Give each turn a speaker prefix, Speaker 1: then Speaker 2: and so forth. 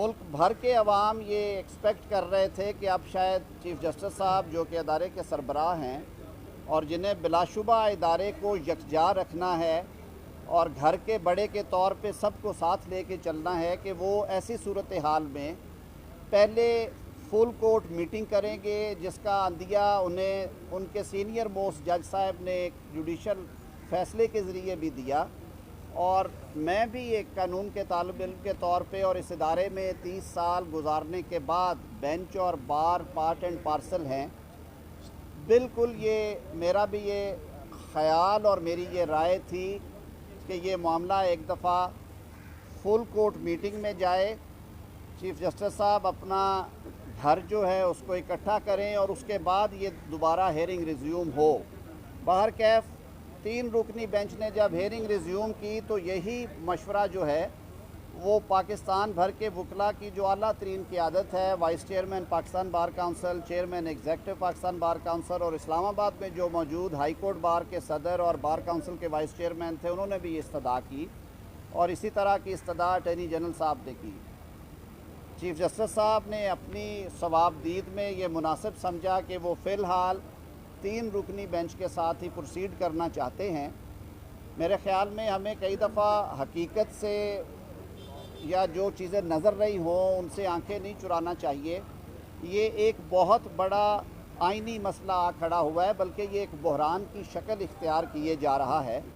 Speaker 1: मुल्क भर के अवाम ये एक्सपेक्ट कर रहे थे कि अब शायद चीफ जस्टिस साहब जो कि अदारे के सरबराह हैं और जिन्हें बिलाशुबा इदारे को यकजा रखना है और घर के बड़े के तौर पे सबको साथ लेके चलना है, कि वो ऐसी सूरत हाल में पहले फुल कोर्ट मीटिंग करेंगे जिसका अंदिया उन्हें उनके सीनियर मोस्ट जज साहब ने एक जुडिशल फैसले के ज़रिए भी दिया। और मैं भी एक कानून के तालिब इल्म के तौर पे और इस इदारे में 30 साल गुजारने के बाद बेंच और बार पार्ट एंड पार्सल हैं। बिल्कुल ये मेरा भी ये ख़याल और मेरी ये राय थी कि ये मामला एक दफ़ा फुल कोर्ट मीटिंग में जाए, चीफ जस्टिस साहब अपना घर जो है उसको इकट्ठा करें और उसके बाद ये दोबारा हेयरिंग रिज्यूम हो। बाहर कैफ 3 रुकनी बेंच ने जब हेयरिंग रिज्यूम की तो यही मशवरा जो है वो पाकिस्तान भर के वकला की जो आला तरीन क़यादत है, vice chairman Pakistan bar council, chairman executive Pakistan bar council और इस्लामाबाद में जो मौजूद हाई कोर्ट बार के सदर और बार काउंसिल के वाइस चेयरमैन थे, उन्होंने भी इस्तदा की और इसी तरह की इस्तदा अटॉर्नी जनरल साहब ने की। चीफ जस्टिस साहब ने अपनी सवाबदीद में ये मुनासिब समझा कि वो फ़िलहाल 3 रुकनी बेंच के साथ ही प्रोसीड करना चाहते हैं। मेरे ख़्याल में हमें कई दफ़ा हकीकत से या जो चीज़ें नज़र नहीं हों उनसे आंखें नहीं चुराना चाहिए। ये एक बहुत बड़ा आइनी मसला खड़ा हुआ है, बल्कि ये एक बहरान की शक्ल इख्तियार किए जा रहा है।